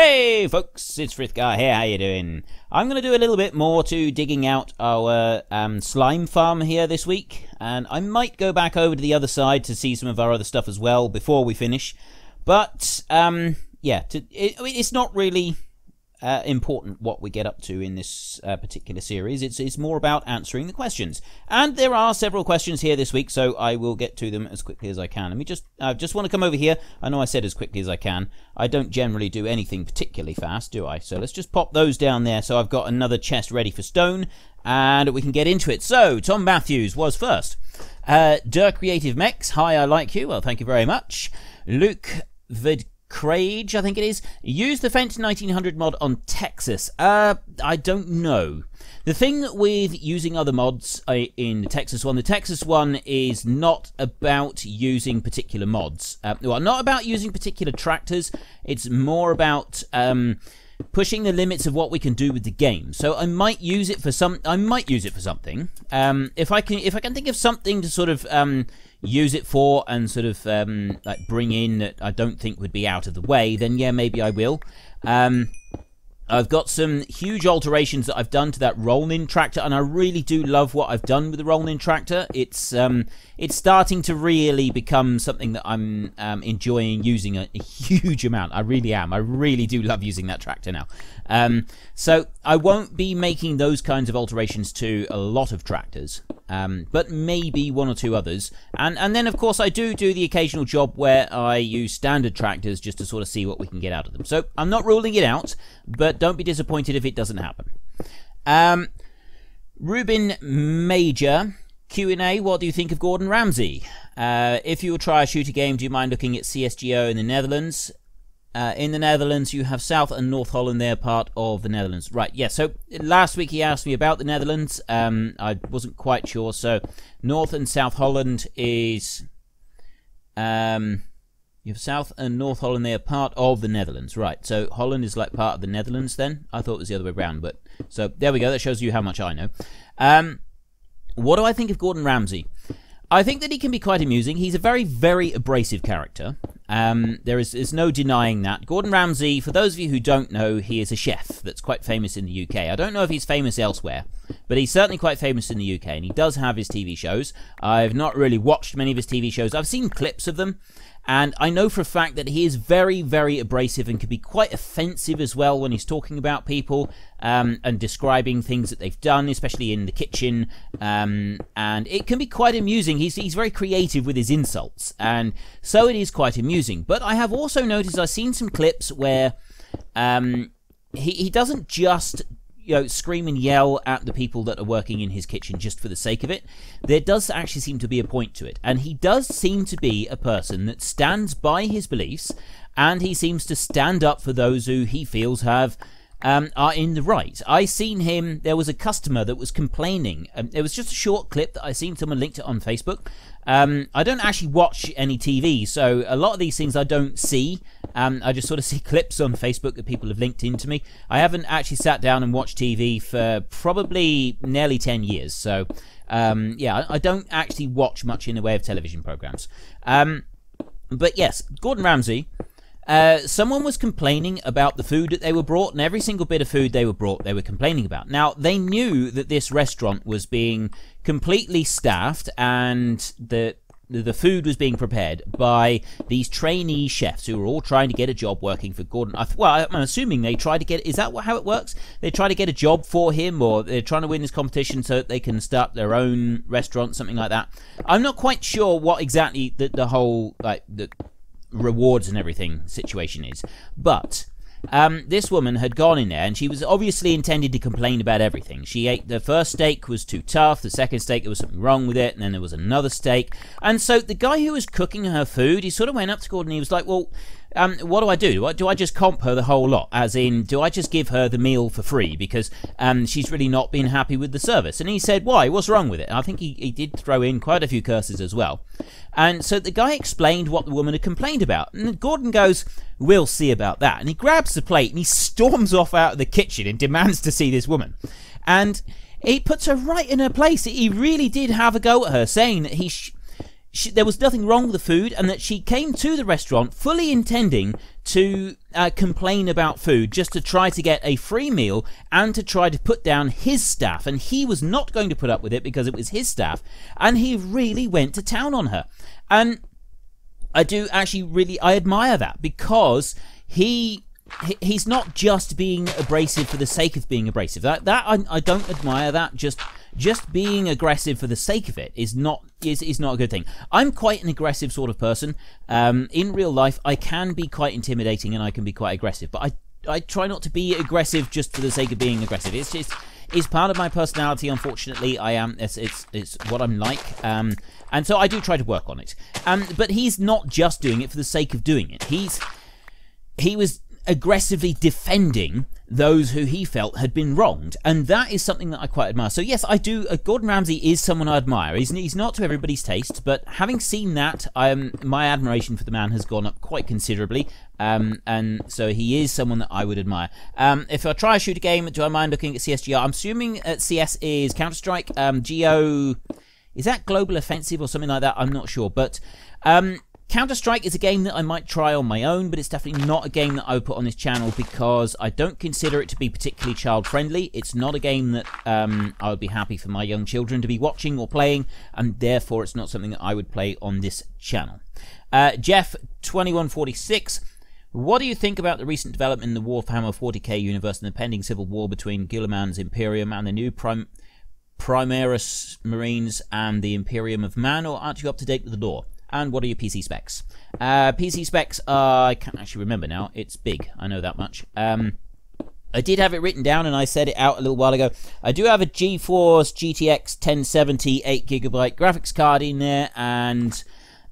Hey folks, it's Frithgar here, how you doing? I'm going to do a little bit more to digging out our slime farm here this week, and I might go back over to the other side to see some of our other stuff as well before we finish. But, yeah, it's not really important what we get up to in this particular series. It's more about answering the questions. And there are several questions here this week, so I will get to them as quickly as I can. Let me just want to come over here. I know I said as quickly as I can. I don't generally do anything particularly fast, do I? So let's just pop those down there. So I've got another chest ready for stone, and we can get into it. So, Tom Matthews was first. Der Creative Mex, hi, I like you. Well, thank you very much. Luke Craig, I think it is. Use the Fent 1900 mod on Texas. I don't know. The thing with using other mods in the Texas one is not about using particular mods. Well, not about using particular tractors. It's more about pushing the limits of what we can do with the game. So I might use it for something. If I can think of something to sort of use it for and sort of like bring in that I don't think would be out of the way, then yeah, maybe I will. I've got some huge alterations that I've done to that rolling tractor, and I really do love what I've done with the rolling tractor. It's starting to really become something that I'm enjoying using a huge amount. I really am. I really do love using that tractor now. So I won't be making those kinds of alterations to a lot of tractors, but maybe one or two others. And then, of course, I do the occasional job where I use standard tractors just to sort of see what we can get out of them. So I'm not ruling it out, but don't be disappointed if it doesn't happen. Ruben Major QA, what do you think of Gordon Ramsay? If you will try a shooter game, do you mind looking at CSGO in the Netherlands? In the Netherlands, you have South and North Holland. They're part of the Netherlands. Right, yeah, so last week he asked me about the Netherlands. I wasn't quite sure. So North and South Holland is... you have South and North Holland, they are part of the Netherlands. Right, so Holland is like part of the Netherlands then? I thought it was the other way around, but... So, there we go, that shows you how much I know. What do I think of Gordon Ramsay? I think that he can be quite amusing. He's a very, very abrasive character. There's no denying that. Gordon Ramsay, for those of you who don't know, he is a chef that's quite famous in the UK. I don't know if he's famous elsewhere, but he's certainly quite famous in the UK, and he does have his TV shows. I've not really watched many of his TV shows. I've seen clips of them, and I know for a fact that he is very, very abrasive and can be quite offensive as well when he's talking about people and describing things that they've done, especially in the kitchen. And it can be quite amusing. He's very creative with his insults, and so it is quite amusing. But I have also noticed, I've seen some clips where he doesn't just... scream and yell at the people that are working in his kitchen just for the sake of it. There does actually seem to be a point to it, and he does seem to be a person that stands by his beliefs, and he seems to stand up for those who he feels are in the right. I seen him, there was a customer that was complaining. It was just a short clip that I seen, someone linked it on Facebook. I don't actually watch any TV, so a lot of these things I don't see. I just sort of see clips on Facebook that people have linked into me. I haven't actually sat down and watched TV for probably nearly 10 years, so yeah, I don't actually watch much in the way of television programs. But yes, Gordon Ramsay... someone was complaining about the food that they were brought, and every single bit of food they were brought, they were complaining about. Now, they knew that this restaurant was being completely staffed, and the food was being prepared by these trainee chefs who were all trying to get a job working for Gordon. Well, I'm assuming they tried to get... Is that how it works? They try to get a job for him, or they're trying to win this competition so that they can start their own restaurant, something like that. I'm not quite sure what exactly the whole... the rewards and everything situation is, but this woman had gone in there, and she was obviously intended to complain about everything. She ate the first steak was too tough, the second steak there was something wrong with it, and then there was another steak. And so the guy who was cooking her food, he sort of went up to Gordon and he was like, well, what do I do? Do I just comp her the whole lot? As in, do I just give her the meal for free because she's really not been happy with the service? And he said, why? What's wrong with it? And I think he did throw in quite a few curses as well. And so the guy explained what the woman had complained about. And Gordon goes, we'll see about that. And he grabs the plate and he storms off out of the kitchen and demands to see this woman. And he puts her right in her place. He really did have a go at her, saying that there was nothing wrong with the food, and that she came to the restaurant fully intending to complain about food, just to try to get a free meal and to try to put down his staff, and he was not going to put up with it because it was his staff, and he really went to town on her. And I do actually really, I admire that, because he's not just being abrasive for the sake of being abrasive. That I don't admire that. Just being aggressive for the sake of it is not a good thing. I'm quite an aggressive sort of person. In real life, I can be quite intimidating and I can be quite aggressive, but I try not to be aggressive just for the sake of being aggressive. It's part of my personality. Unfortunately, I am. It's what I'm like. And so I do try to work on it. But he's not just doing it for the sake of doing it. He was aggressively defending those who he felt had been wronged, and that is something that I quite admire. So yes, I do. Gordon Ramsay is someone I admire. He's not to everybody's taste, but having seen that, my admiration for the man has gone up quite considerably, and so he is someone that I would admire. If I try a shooter game, do I mind looking at CSGR? I'm assuming CS is Counter-Strike. GO, is that Global Offensive or something like that? I'm not sure, but Counter-Strike is a game that I might try on my own, but it's definitely not a game that I would put on this channel because I don't consider it to be particularly child-friendly. It's not a game that I would be happy for my young children to be watching or playing, and therefore it's not something that I would play on this channel. Jeff2146, what do you think about the recent development in the Warhammer 40k universe and the pending civil war between Guilliman's Imperium and the new Primaris Marines and the Imperium of Man, or aren't you up to date with the lore? And what are your PC specs? PC specs, I can't actually remember now. It's big, I know that much. I did have it written down and I said it out a little while ago. I do have a GeForce GTX 1070 8GB graphics card in there, and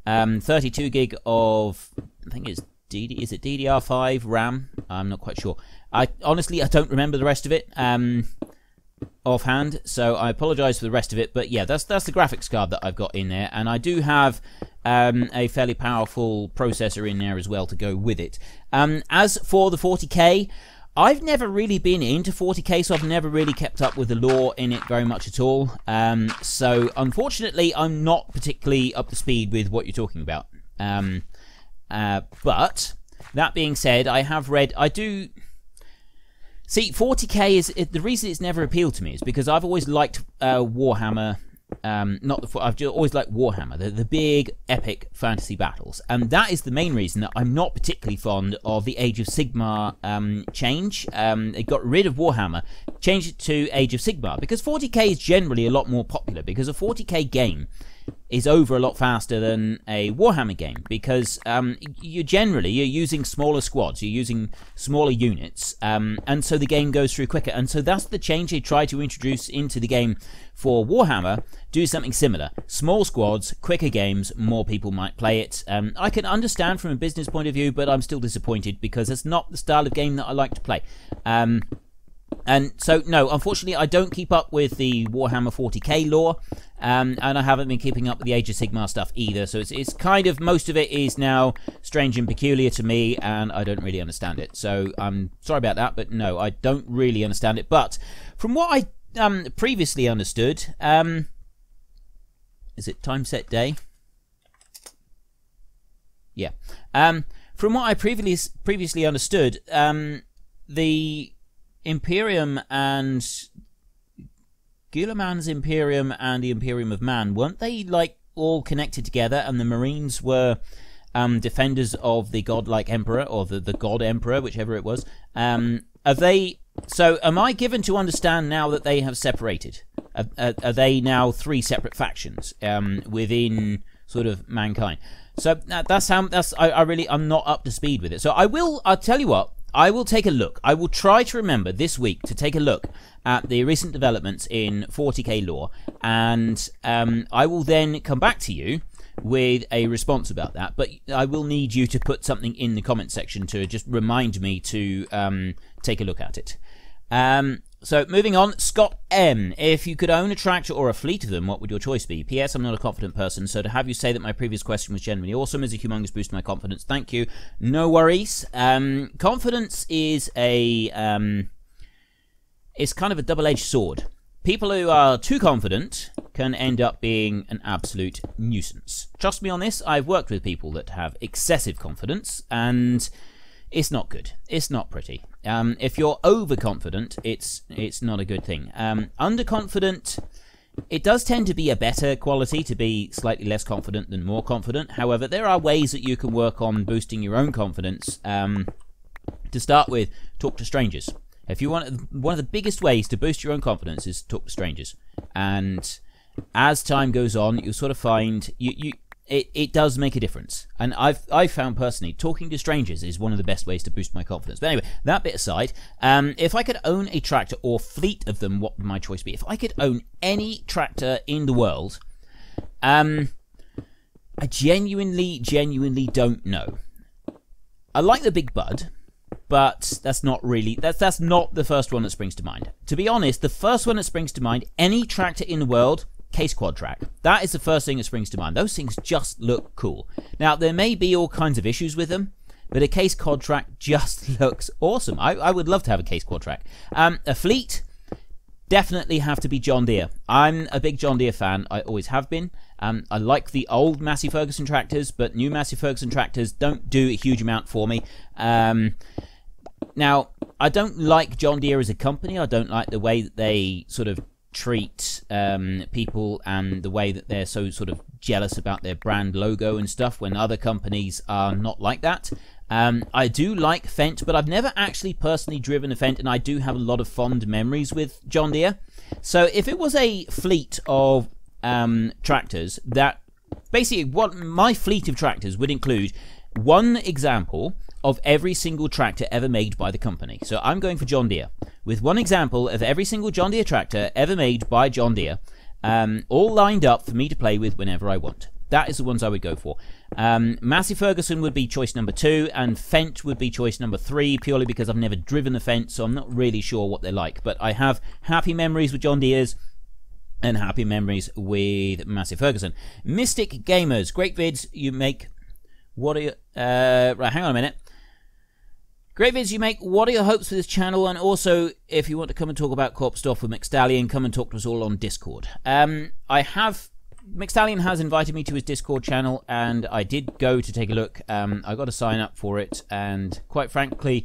32 gig of, I think it's is it DDR5 RAM? I'm not quite sure. Honestly, I don't remember the rest of it offhand, so I apologise for the rest of it, but yeah, that's the graphics card that I've got in there, and I do have a fairly powerful processor in there as well to go with it. As for the 40k, I've never really been into 40k, so I've never really kept up with the lore in it very much at all, so unfortunately I'm not particularly up to speed with what you're talking about. But that being said, I have read, see, 40k is the reason it's never appealed to me is because I've always liked Warhammer. I've just always liked Warhammer, the big epic fantasy battles, and that is the main reason that I'm not particularly fond of the Age of Sigmar change. They got rid of Warhammer, changed it to Age of Sigmar, because 40k is generally a lot more popular, because a 40k game is over a lot faster than a Warhammer game, because you're using smaller squads, you're using smaller units, and so the game goes through quicker. And so that's the change they try to introduce into the game for Warhammer. Do something similar: small squads, quicker games, more people might play it. I can understand from a business point of view, but I'm still disappointed because it's not the style of game that I like to play. And so, no, unfortunately, I don't keep up with the Warhammer 40k lore, and I haven't been keeping up with the Age of Sigmar stuff either, so it's kind of, most of it is now strange and peculiar to me, and I don't really understand it. So, I'm sorry about that, but no, I don't really understand it. But from what I previously understood, is it time set day? Yeah. From what I previously understood, the Imperium and Guilliman's Imperium and the Imperium of Man, weren't they like all connected together, and the Marines were defenders of the godlike emperor, or the god emperor, whichever it was? Are they? So am I given to understand now that they have separated? Are they now three separate factions within sort of mankind? So I'm not up to speed with it. So I'll tell you what, I will take a look. I will try to remember this week to take a look at the recent developments in 40k lore, and I will then come back to you with a response about that. But I will need you to put something in the comment section to just remind me to take a look at it. So moving on, Scott M. If you could own a tractor or a fleet of them, what would your choice be? P.S. I'm not a confident person, so to have you say that my previous question was genuinely awesome is a humongous boost to my confidence. Thank you. No worries. Confidence is it's kind of a double-edged sword. people who are too confident can end up being an absolute nuisance. Trust me on this, I've worked with people that have excessive confidence, and it's not good. It's not pretty. If you're overconfident, it's not a good thing. Underconfident, it does tend to be a better quality to be slightly less confident than more confident. However, there are ways that you can work on boosting your own confidence. To start with, talk to strangers. If you want, one of the biggest ways to boost your own confidence is to talk to strangers. And as time goes on, you'll sort of find it does make a difference. And I've found personally, talking to strangers is one of the best ways to boost my confidence. But anyway, that bit aside, if I could own a tractor or fleet of them, what would my choice be? If I could own any tractor in the world, I genuinely don't know. I like the Big Bud, but that's not really, that's not the first one that springs to mind. To be honest, the first one that springs to mind, any tractor in the world, Case Quad Track. That is the first thing that springs to mind. Those things just look cool. Now, there may be all kinds of issues with them, but a Case Quad Track just looks awesome. I would love to have a Case Quad Track. A fleet, definitely have to be John Deere. I'm a big John Deere fan. I always have been. I like the old Massey Ferguson tractors, but new Massey Ferguson tractors don't do a huge amount for me. Now, I don't like John Deere as a company. I don't like the way that they sort of treat people and the way that they're so sort of jealous about their brand logo and stuff when other companies are not like that. I do like Fendt, but I've never actually personally driven a Fendt, and I do have a lot of fond memories with John Deere. So if it was a fleet of tractors, that basically what my fleet of tractors would include one example of every single tractor ever made by the company. So I'm going for John Deere, with one example of every single John Deere tractor ever made by John Deere, all lined up for me to play with whenever I want. That is the ones I would go for. Massey Ferguson would be choice number 2, and Fendt would be choice number 3, purely because I've never driven a Fendt, so I'm not really sure what they're like. But I have happy memories with John Deere's and happy memories with Massey Ferguson. Mystic Gamers, great vids you make. What are you... right, hang on a minute. Great vids you make. What are your hopes for this channel? And also, if you want to come and talk about co-op stuff with McStallion, come and talk to us all on Discord. McStallion has invited me to his Discord channel, and I did go to take a look. I got to sign up for it, and quite frankly,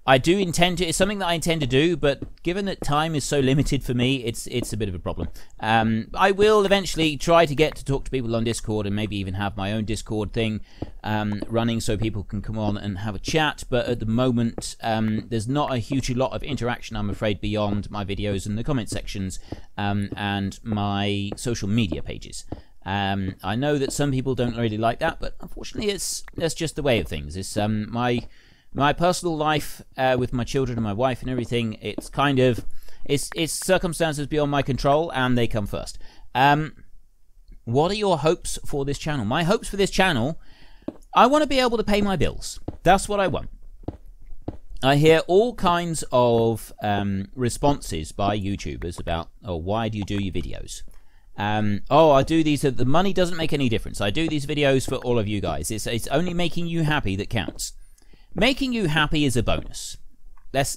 I do intend to. It's something that I intend to do, but given that time is so limited for me, it's a bit of a problem. I will eventually try to get to talk to people on Discord, and maybe even have my own Discord thing running so people can come on and have a chat. But at the moment, there's not a huge lot of interaction, I'm afraid, beyond my videos and the comment sections and my social media pages. I know that some people don't really like that, but unfortunately, that's just the way of things. It's my personal life with my children and my wife and everything. It's kind of it's circumstances beyond my control, and they come first. What are your hopes for this channel? My hopes for this channel, I want to be able to pay my bills. That's what I want. I hear all kinds of responses by YouTubers about, oh, why do you do your videos? Oh, I do these, the money doesn't make any difference. I do these videos for all of you guys. It's only making you happy that counts. Making you happy is a bonus.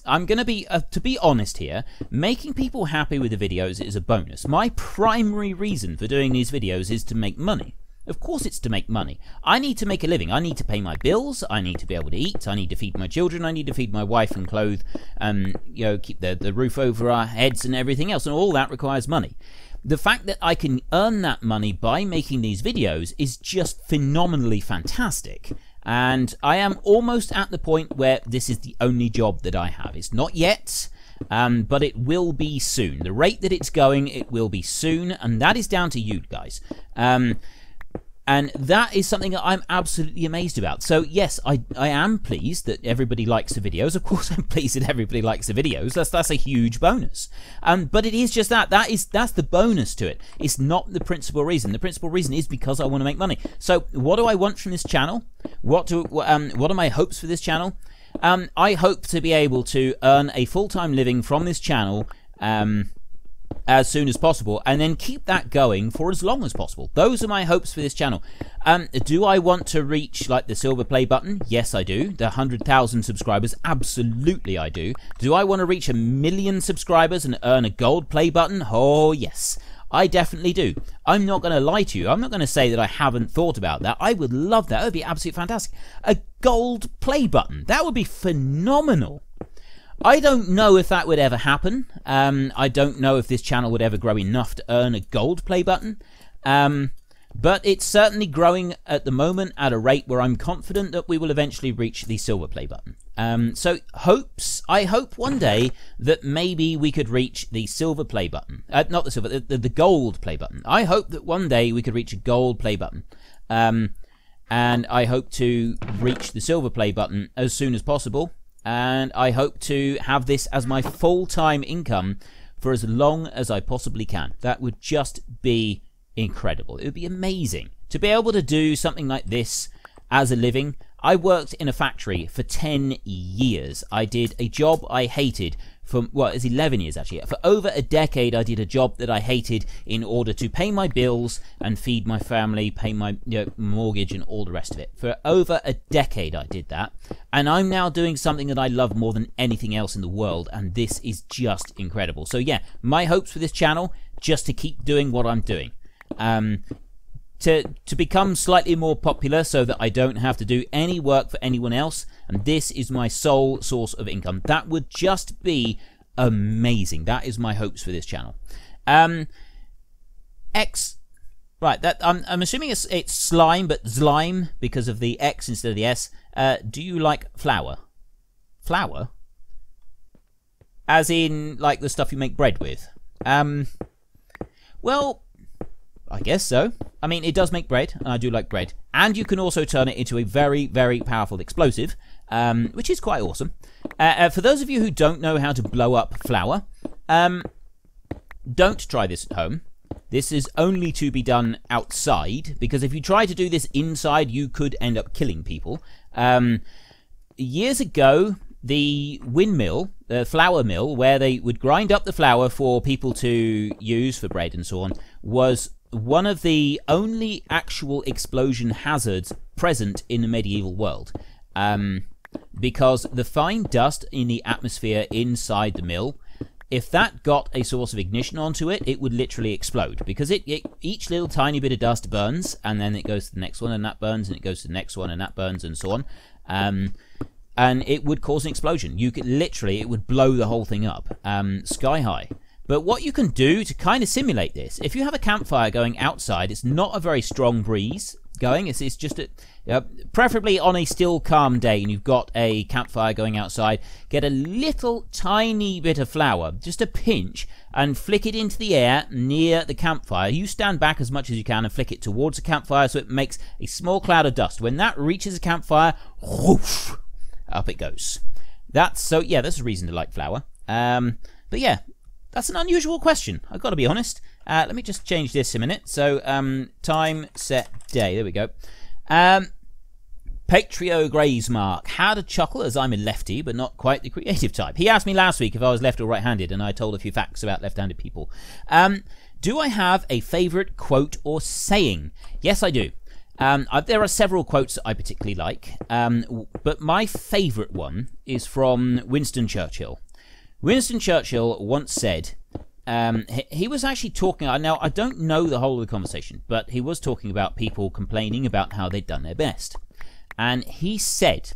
I'm going to be, to be honest here, making people happy with the videos is a bonus. My primary reason for doing these videos is to make money. Of course it's to make money. I need to make a living. I need to pay my bills. I need to be able to eat. I need to feed my children. I need to feed my wife and clothe, you know, keep the roof over our heads and everything else. And all that requires money. The fact that I can earn that money by making these videos is just phenomenally fantastic. And I am almost at the point where this is the only job that I have. It's not yet, but it will be soon. The rate that it's going, it will be soon, and that is down to you guys. And that is something that I'm absolutely amazed about. So yes, I am pleased that everybody likes the videos. Of course I'm pleased that everybody likes the videos. That's a huge bonus. But it is just that's the bonus to it. It's not the principal reason. The principal reason is because I want to make money. So what do I want from this channel? What are my hopes for this channel? I hope to be able to earn a full-time living from this channel as soon as possible, and then keep that going for as long as possible. Those are my hopes for this channel. Do I want to reach like the silver play button? Yes, I do. The 100,000 subscribers? Absolutely I do. Do I want to reach 1 million subscribers and earn a gold play button? Oh yes, I definitely do. I'm not going to lie to you. I'm not going to say that I haven't thought about that. I would love that. It would be absolutely fantastic. A gold play button. That would be phenomenal. I don't know if that would ever happen. I don't know if this channel would ever grow enough to earn a gold play button. But it's certainly growing at the moment at a rate where I'm confident that we will eventually reach the silver play button. So I hope one day that maybe we could reach the silver play button. Not the silver, the gold play button. I hope that one day we could reach a gold play button. And I hope to reach the silver play button as soon as possible. And I hope to have this as my full-time income for as long as I possibly can. That would just be incredible. It would be amazing to be able to do something like this as a living. I worked in a factory for 10 years. I did a job I hated for, well, it's 11 years actually. For over a decade, I did a job that I hated in order to pay my bills and feed my family, pay my mortgage and all the rest of it. For over a decade, I did that. And I'm now doing something that I love more than anything else in the world. And this is just incredible. So yeah, my hopes for this channel, just to keep doing what I'm doing. To become slightly more popular so that I don't have to do any work for anyone else, and this is my sole source of income. That would just be amazing. That is my hopes for this channel. X, right, that I'm assuming it's slime, but slime because of the X instead of the S. Do you like flour? Flour? As in like the stuff you make bread with? Well, I guess so. I mean, it does make bread, and I do like bread. And you can also turn it into a very, very powerful explosive, which is quite awesome. For those of you who don't know how to blow up flour, don't try this at home. This is only to be done outside, because if you try to do this inside, you could end up killing people. Years ago, the windmill, the flour mill, where they would grind up the flour for people to use for bread and so on, was one of the only actual explosion hazards present in the medieval world. Because the fine dust in the atmosphere inside the mill, if that got a source of ignition onto it, it would literally explode. Because each little tiny bit of dust burns, and then it goes to the next one, and that burns, and it goes to the next one, and that burns, and so on. And it would cause an explosion. You could literally, it would blow the whole thing up, sky high. But what you can do to kind of simulate this, if you have a campfire going outside, it's not a very strong breeze going. It's just preferably on a still calm day, and you've got a campfire going outside. Get a little tiny bit of flour, just a pinch, and flick it into the air near the campfire. You stand back as much as you can and flick it towards the campfire so it makes a small cloud of dust. When that reaches the campfire, whoosh, up it goes. That's a reason to like flour. But yeah. That's an unusual question, I've got to be honest. Let me just change this a minute. So, time, set, day. There we go. Patrio Graysmark. How to chuckle as I'm a lefty, but not quite the creative type. He asked me last week if I was left or right-handed, and I told a few facts about left-handed people. Do I have a favourite quote or saying? Yes, I do. There are several quotes that I particularly like, but my favourite one is from Winston Churchill. Winston Churchill once said, he was actually talking, now I don't know the whole of the conversation, but he was talking about people complaining about how they'd done their best. And he said,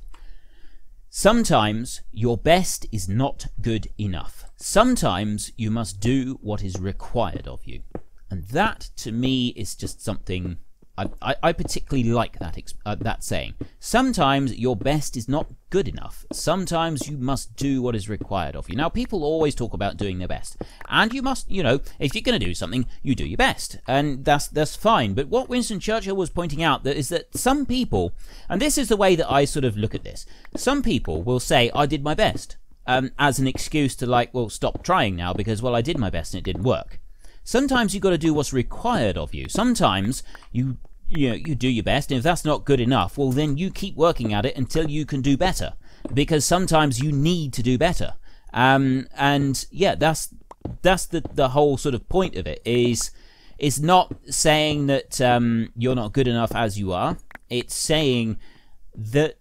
sometimes your best is not good enough. Sometimes you must do what is required of you. And that, to me, is just something I particularly like that saying. Sometimes your best is not good enough. Sometimes you must do what is required of you. Now, people always talk about doing their best. And you must, if you're going to do something, you do your best. And that's fine. But what Winston Churchill was pointing out is that some people, and this is the way that I sort of look at this, some people will say, I did my best, as an excuse to stop trying now because, I did my best and it didn't work. Sometimes you've got to do what's required of you. Sometimes you do your best, and if that's not good enough, well, then you keep working at it until you can do better. Because sometimes you need to do better. And yeah, that's that's the whole sort of point of it. It's not saying that you're not good enough as you are. It's saying that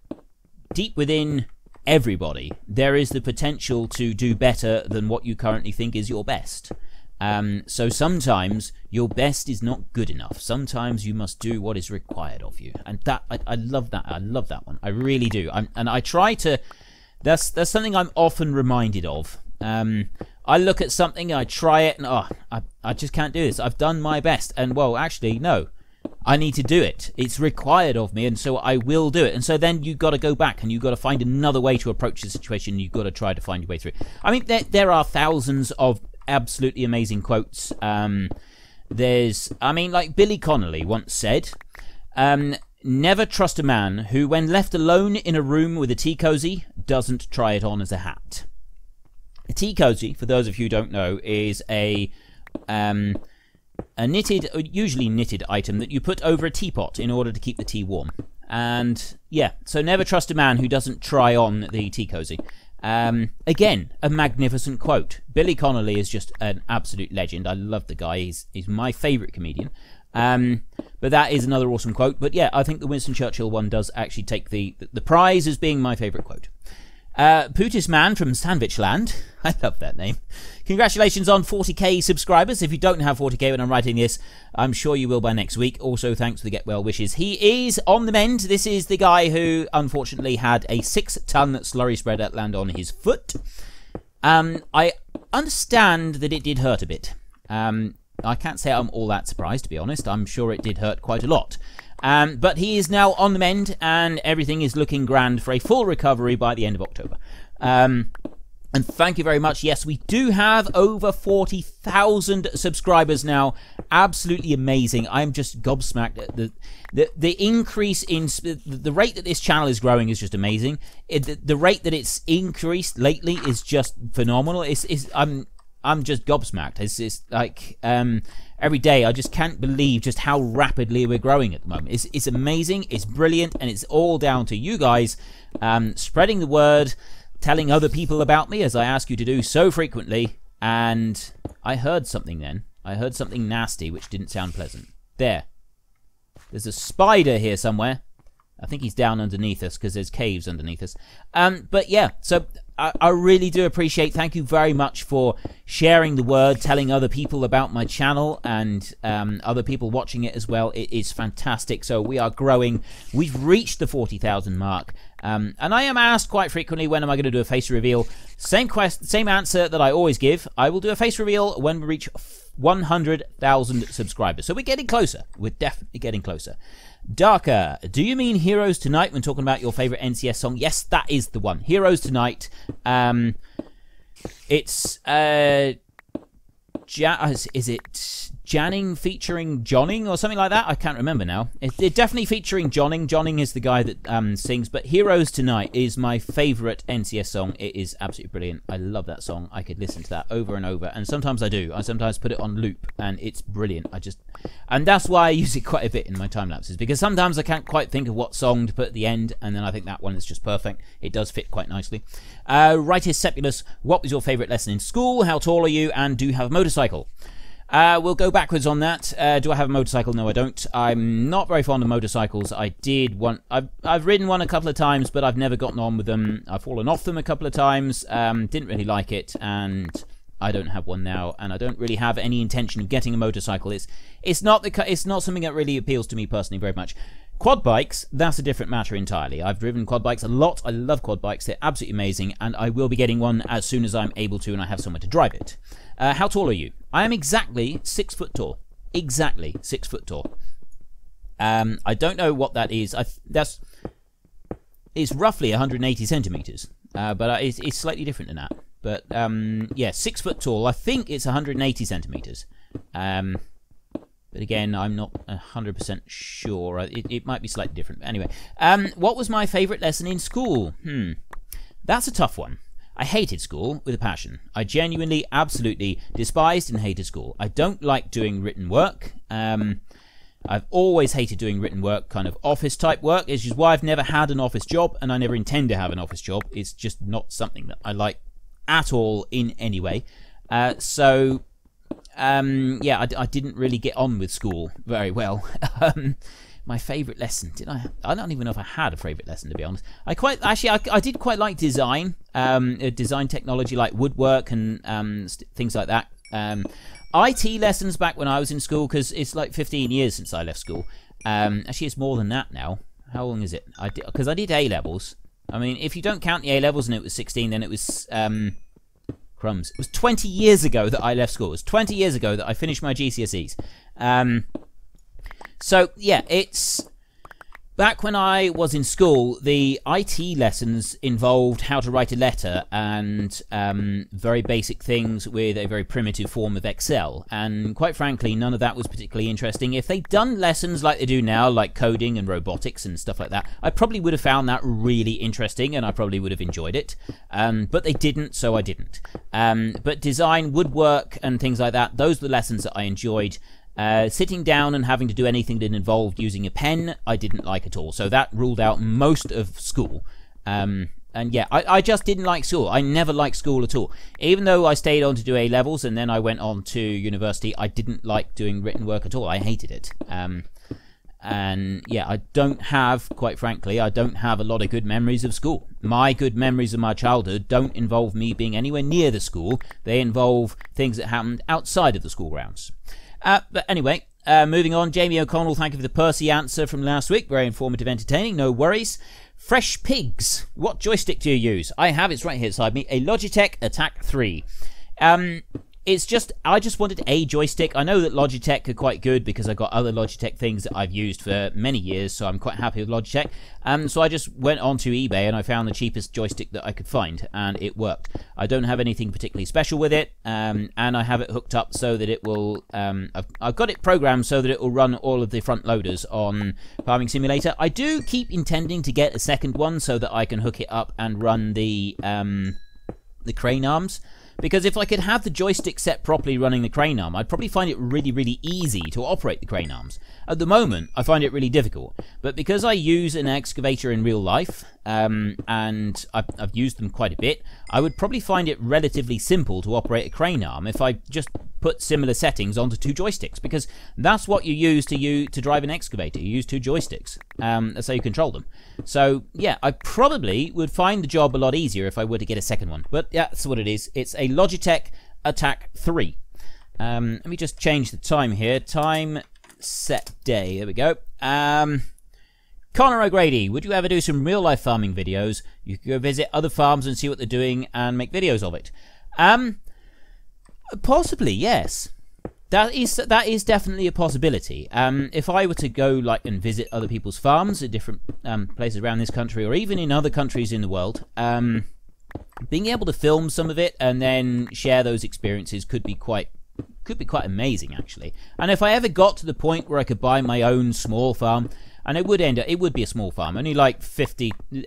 deep within everybody, there is the potential to do better than what you currently think is your best. So sometimes your best is not good enough. Sometimes you must do what is required of you, and that I love that. I love that one. I really do. And I try to. That's something I'm often reminded of. I look at something, I try it, and I just can't do this. I've done my best, and well, actually, no. I need to do it. It's required of me, and so I will do it. And so then you've got to go back, and you've got to find another way to approach the situation. You've got to try to find your way through. I mean, there are thousands of absolutely amazing quotes. Like Billy Connolly once said, never trust a man who, when left alone in a room with a tea cozy, doesn't try it on as a hat. A tea cozy, for those of you who don't know, is a knitted, usually knitted item that you put over a teapot in order to keep the tea warm. And yeah, so never trust a man who doesn't try on the tea cozy. Again, a magnificent quote. Billy Connolly is just an absolute legend. I love the guy. He's my favourite comedian. But that is another awesome quote. But yeah, I think the Winston Churchill one does actually take the prize as being my favourite quote. Pootis Man from Sandwich Land. I love that name. Congratulations on 40k subscribers. If you don't have 40k when I'm writing this, I'm sure you will by next week. Also, thanks for the get well wishes. He is on the mend. This is the guy who unfortunately had a 6-ton slurry spreader land on his foot. I understand that it did hurt a bit. I can't say I'm all that surprised, to be honest. I'm sure it did hurt quite a lot. But he is now on the mend, and everything is looking grand for a full recovery by the end of October. And thank you very much. Yes, we do have over 40,000 subscribers now. Absolutely amazing. I'm just gobsmacked. The increase in the rate that this channel is growing is just amazing. The rate that it's increased lately is just phenomenal. I'm just gobsmacked. It's like every day I just can't believe just how rapidly we're growing at the moment. It's amazing, it's brilliant, and it's all down to you guys spreading the word, telling other people about me, as I ask you to do so frequently. And I heard something then. I heard something nasty which didn't sound pleasant. There's a spider here somewhere. I think he's down underneath us because there's caves underneath us. But yeah, so I really do appreciate. Thank you very much for sharing the word, telling other people about my channel, and other people watching it as well. It is fantastic. So we are growing. We've reached the 40,000 mark. And I am asked quite frequently, when am I going to do a face reveal? Same answer that I always give. I will do a face reveal when we reach 100,000 subscribers. So we're getting closer. We're definitely getting closer. Darker, do you mean Heroes Tonight when talking about your favourite NCS song? Yes, that is the one. Heroes Tonight. It's is it Janning featuring Jonning or something like that? I can't remember now. It's definitely featuring Jonning. Jonning is the guy that sings, but Heroes Tonight is my favourite NCS song. It is absolutely brilliant. I love that song. I could listen to that over and over, and sometimes I do. I sometimes put it on loop, and it's brilliant. And that's why I use it quite a bit in my time lapses, because sometimes I can't quite think of what song to put at the end, and then I think that one is just perfect. It does fit quite nicely. Rightis Sepulus, what was your favourite lesson in school? How tall are you? And do you have a motorcycle? We'll go backwards on that. Do I have a motorcycle? No, I don't. I'm not very fond of motorcycles. I've ridden one a couple of times, but I've never gotten on with them. I've fallen off them a couple of times. Didn't really like it, and I don't have one now, and I don't really have any intention of getting a motorcycle. It's not something that really appeals to me personally very much. Quad bikes, that's a different matter entirely. I've driven quad bikes a lot. I love quad bikes. They're absolutely amazing, and I will be getting one as soon as I'm able to and I have somewhere to drive it. How tall are you? I am exactly 6 foot tall. Exactly 6 foot tall. I don't know what that is. It's roughly 180 centimeters, but it's slightly different than that. But yeah, 6 foot tall. I think it's 180 centimeters. But again, I'm not 100% sure. It might be slightly different. But anyway, what was my favourite lesson in school? That's a tough one. I hated school with a passion. I genuinely, absolutely despised and hated school. I don't like doing written work. I've always hated doing written work, kind of office-type work. It's just why I've never had an office job, and I never intend to have an office job. It's just not something that I like at all in any way. Yeah, I didn't really get on with school very well. My favourite lesson, I don't even know if I had a favourite lesson, to be honest. I did quite like design, design technology like woodwork and things like that. IT lessons back when I was in school, because it's like 15 years since I left school. Actually, it's more than that now. How long is it? Because I did A-levels. I mean, if you don't count the A-levels and it was 16, then it was... crumbs. It was 20 years ago that I left school. It was 20 years ago that I finished my GCSEs. So, yeah, it's... Back when I was in school, the IT lessons involved how to write a letter and very basic things with a very primitive form of Excel. And quite frankly, none of that was particularly interesting. If they'd done lessons like they do now, like coding and robotics and stuff like that, I probably would have found that really interesting and I probably would have enjoyed it. But they didn't, so I didn't. But design, woodwork and things like that, those were the lessons that I enjoyed. Sitting down and having to do anything that involved using a pen, I didn't like at all. So that ruled out most of school. And yeah, I just didn't like school. I never liked school at all. Even though I stayed on to do A-levels and then I went on to university, I didn't like doing written work at all. I hated it. And yeah, I don't have, quite frankly, I don't have a lot of good memories of school. My good memories of my childhood don't involve me being anywhere near the school. They involve things that happened outside of the school grounds. But anyway, moving on. Jamie O'Connell, thank you for the Percy answer from last week. Very informative, entertaining, no worries. Fresh Pigs, what joystick do you use? I have, it's right here beside me, a Logitech Attack 3. I just wanted a joystick. I know that Logitech are quite good because I've got other Logitech things that I've used for many years, so I'm quite happy with Logitech. So I just went onto eBay and I found the cheapest joystick that I could find, and it worked. I don't have anything particularly special with it, and I have it hooked up so that it will... I've got it programmed so that it will run all of the front loaders on Farming Simulator. I do keep intending to get a second one so that I can hook it up and run the crane arms. Because if I could have the joystick set properly running the crane arm, I'd probably find it really, really easy to operate the crane arms. At the moment, I find it really difficult. But because I use an excavator in real life, and I've used them quite a bit, I would probably find it relatively simple to operate a crane arm if I just put similar settings onto two joysticks. Because that's what you use to drive an excavator. You use two joysticks. That's how you control them. So, yeah, I probably would find the job a lot easier if I were to get a second one. But yeah, that's what it is. It's a Logitech Attack 3. Let me just change the time here. Time, set, day. There we go. Connor O'Grady, would you ever do some real-life farming videos? You could go visit other farms and see what they're doing and make videos of it. Possibly, yes. That is definitely a possibility. If I were to go and visit other people's farms at different places around this country, or even in other countries in the world, being able to film some of it and then share those experiences could be quite amazing, actually. And if I ever got to the point where I could buy my own small farm, and it would be a small farm, only like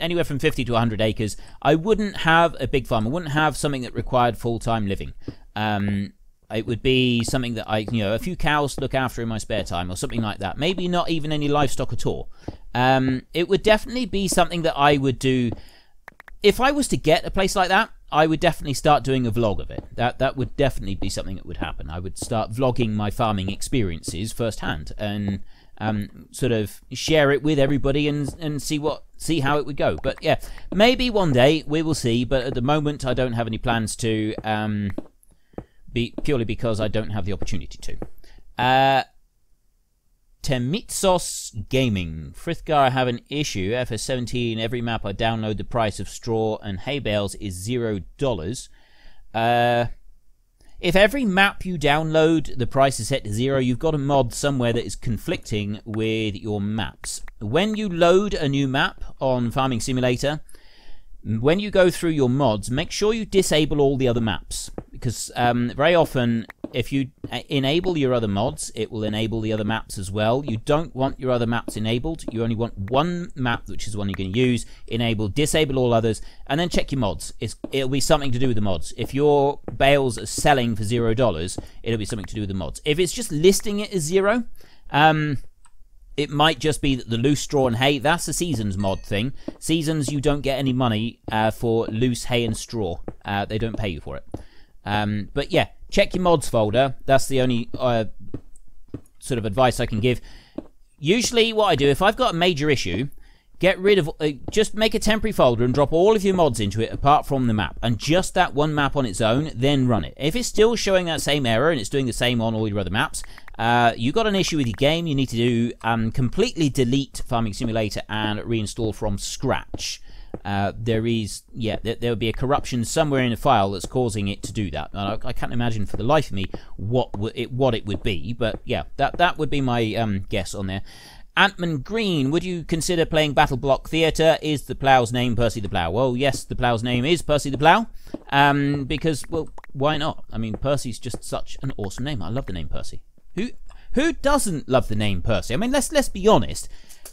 anywhere from 50 to 100 acres. I wouldn't have a big farm. I wouldn't have something that required full-time living. It would be something that a few cows to look after in my spare time or something like that. Maybe not even any livestock at all. It would definitely be something that I would do. If I was to get a place like that, I would definitely start doing a vlog of it. That would definitely be something that would happen. I would start vlogging my farming experiences firsthand and sort of share it with everybody and see how it would go. But yeah, maybe one day we will see. But at the moment, I don't have any plans to. Purely because I don't have the opportunity to. Temitsos Gaming. Frithgar, I have an issue. FS17, every map I download, the price of straw and hay bales is $0. If every map you download, the price is set to 0, you've got a mod somewhere that is conflicting with your maps. When you load a new map on Farming Simulator, when you go through your mods, make sure you disable all the other maps. Because very often, if you enable your other mods, it will enable the other maps as well. You don't want your other maps enabled. You only want one map, which is the one you're going to use. Enable, disable all others, and then check your mods. It'll be something to do with the mods. If your bales are selling for $0, it'll be something to do with the mods. If it's just listing it as 0, it might just be that the loose straw and hay, that's a seasons mod thing. Seasons, you don't get any money for loose hay and straw. They don't pay you for it. But yeah, check your mods folder. That's the only sort of advice I can give. Usually what I do, if I've got a major issue, get rid of, just make a temporary folder and drop all of your mods into it apart from the map. And just that one map on its own, then run it. If it's still showing that same error and it's doing the same on all your other maps, you got an issue with your game, you need to do completely delete Farming Simulator and reinstall from scratch. There will be a corruption somewhere in the file that's causing it to do that. I can't imagine for the life of me what it would be, but yeah, that would be my guess on there. Antman Green, would you consider playing Battle Block Theatre? Is the Plough's name Percy the Plough? Well, yes, the Plough's name is Percy the Plough, because, well, why not? I mean, Percy's just such an awesome name. I love the name Percy. Who doesn't love the name Percy? I mean, let's be honest.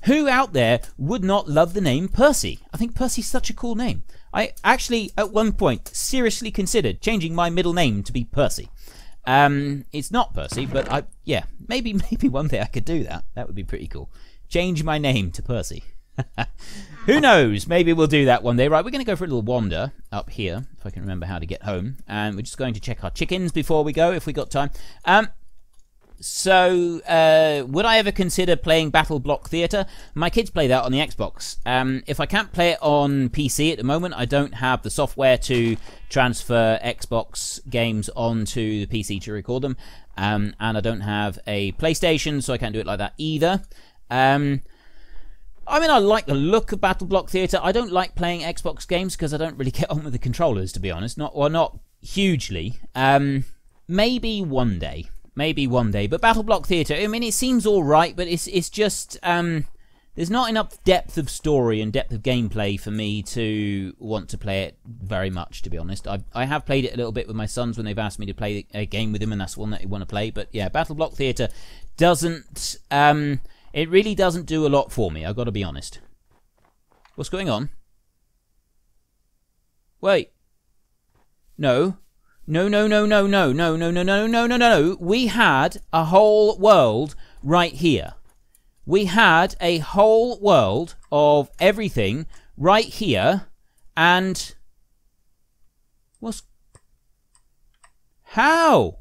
Who out there would not love the name Percy? I think Percy's such a cool name. I actually, at one point, seriously considered changing my middle name to be Percy. It's not Percy, but yeah, maybe one day I could do that. That would be pretty cool. Change my name to Percy. Who knows? Maybe we'll do that one day. Right, we're going to go for a little wander up here, if I can remember how to get home. And we're just going to check our chickens before we go, if we got time. So, would I ever consider playing Battle Block Theatre? My kids play that on the Xbox. If I can't play it on PC at the moment, I don't have the software to transfer Xbox games onto the PC to record them. And I don't have a PlayStation, so I can't do it like that either. I mean, I like the look of Battle Block Theatre. I don't like playing Xbox games because I don't really get on with the controllers, to be honest. Not hugely. Maybe one day. Maybe one day, but Battle Block Theatre, I mean, it seems alright, but it's just, there's not enough depth of story and depth of gameplay for me to want to play it very much, to be honest. I have played it a little bit with my sons when they've asked me to play a game with them, and that's one that they want to play, but yeah, Battle Block Theatre doesn't, it really doesn't do a lot for me, I've got to be honest. What's going on? Wait. No. No. We had a whole world right here. We had a whole world of everything right here. And... what's... how?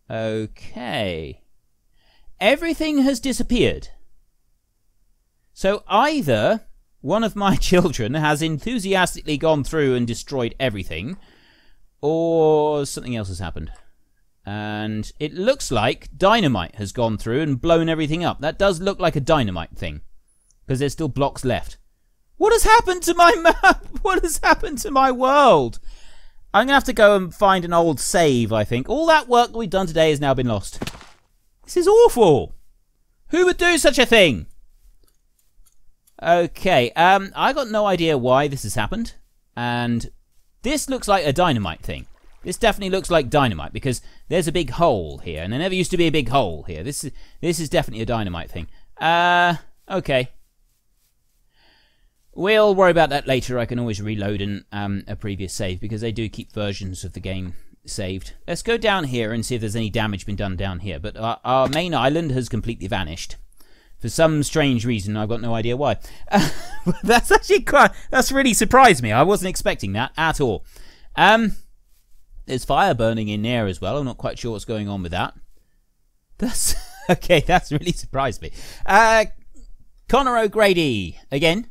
Okay. Everything has disappeared. So either... one of my children has enthusiastically gone through and destroyed everything, or something else has happened. And it looks like dynamite has gone through and blown everything up. That does look like a dynamite thing, because there's still blocks left. What has happened to my map? What has happened to my world? I'm going to have to go and find an old save, I think. All that work that we've done today has now been lost. This is awful. Who would do such a thing? Okay, I got no idea why this has happened, and this looks like a dynamite thing. This definitely looks like dynamite, because there's a big hole here, and there never used to be a big hole here. This is definitely a dynamite thing. Okay. We'll worry about that later. I can always reload a previous save, because they do keep versions of the game saved. Let's go down here and see if there's any damage been done down here, but our main island has completely vanished. For some strange reason, I've got no idea why. That's actually that's really surprised me. I wasn't expecting that at all. There's fire burning in there as well. I'm not quite sure what's going on with that. That's okay. That's really surprised me. Connor O'Grady again.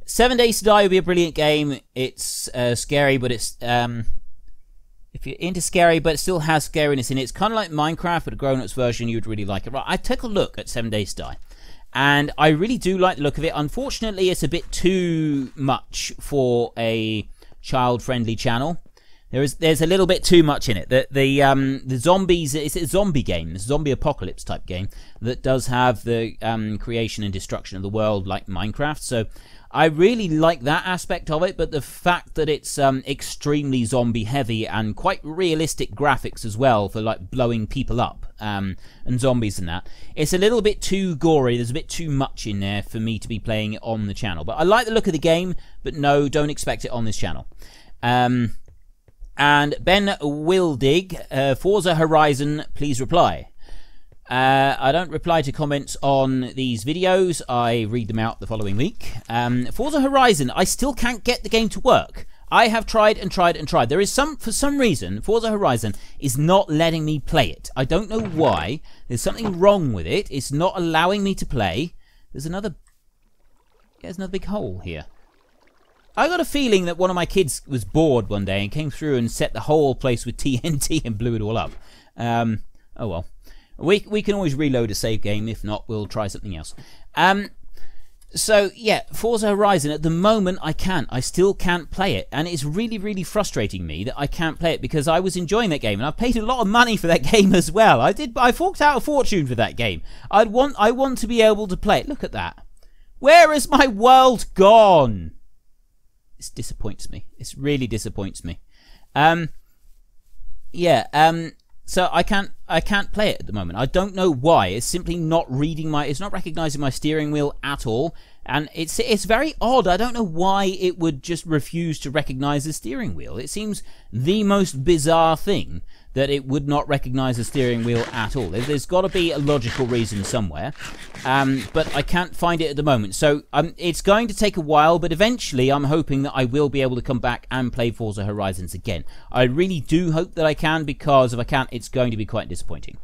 7 Days to Die would be a brilliant game. It's scary, but it's if you're into scary, but it still has scariness in it. It's kind of like Minecraft, but a grown-ups version. You'd really like it. Right, I took a look at 7 Days to Die. And I really do like the look of it. Unfortunately, it's a bit too much for a child-friendly channel. There's a little bit too much in it. The zombies, it's a zombie game, it's a zombie apocalypse type game that does have the creation and destruction of the world like Minecraft. So I really like that aspect of it, but the fact that it's extremely zombie heavy and quite realistic graphics as well for like blowing people up and zombies and that, it's a little bit too gory. There's a bit too much in there for me to be playing it on the channel. But I like the look of the game, but no, don't expect it on this channel. And Ben Wildig, Forza Horizon, please reply. I don't reply to comments on these videos. I read them out the following week. Forza Horizon, I still can't get the game to work. I have tried and tried and tried. There is for some reason, Forza Horizon is not letting me play it. I don't know why. There's something wrong with it. It's not allowing me to play. There's another big hole here. I got a feeling that one of my kids was bored one day and came through and set the whole place with TNT and blew it all up. Oh well. We can always reload a save game. If not, we'll try something else. So, yeah, Forza Horizon, at the moment, I still can't play it. And it's really, really frustrating me that I can't play it because I was enjoying that game. And I paid a lot of money for that game as well. I forked out a fortune for that game. I want to be able to play it. Look at that. Where is my world gone? This disappoints me. This really disappoints me. So I can't play it at the moment. I don't know why. It's simply not it's not recognizing my steering wheel at all, and it's very odd. I don't know why it would just refuse to recognize the steering wheel. It seems the most bizarre thing that it would not recognize the steering wheel at all. There's got to be a logical reason somewhere, but I can't find it at the moment. So it's going to take a while, but eventually I'm hoping that I will be able to come back and play Forza Horizons again. I really do hope that I can, because if I can't, it's going to be quite disappointing.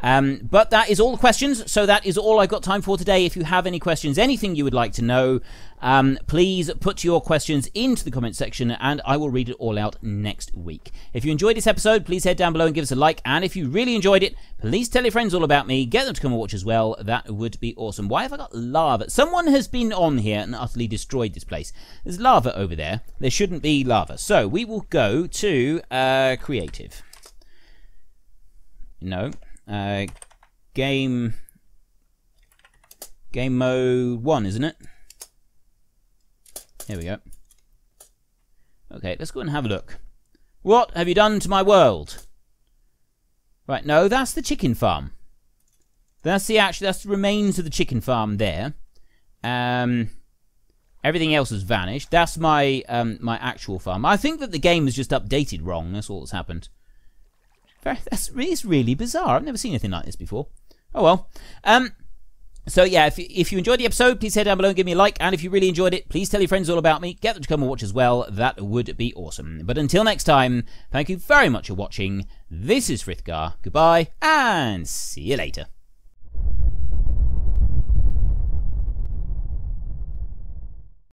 But that is all the questions, so that is all I've got time for today. If you have any questions, anything you would like to know, please put your questions into the comment section and I will read it all out next week. If you enjoyed this episode, please head down below and give us a like, and if you really enjoyed it, please tell your friends all about me, get them to come and watch as well. That would be awesome. Why have I got lava? Someone has been on here and utterly destroyed this place. There's lava over there. There shouldn't be lava. So we will go to creative. No. Game mode 1, isn't it? Here we go. Okay, let's go and have a look. What have you done to my world? Right, no, that's the chicken farm. That's the remains of the chicken farm there. Everything else has vanished. That's my my actual farm. I think that the game was just updated wrong. That's all that's happened. It's really bizarre. I've never seen anything like this before. Oh well. So yeah, if you enjoyed the episode, please head down below and give me a like. And if you really enjoyed it, please tell your friends all about me. Get them to come and watch as well. That would be awesome. But until next time, thank you very much for watching. This is Frithgar. Goodbye, and see you later.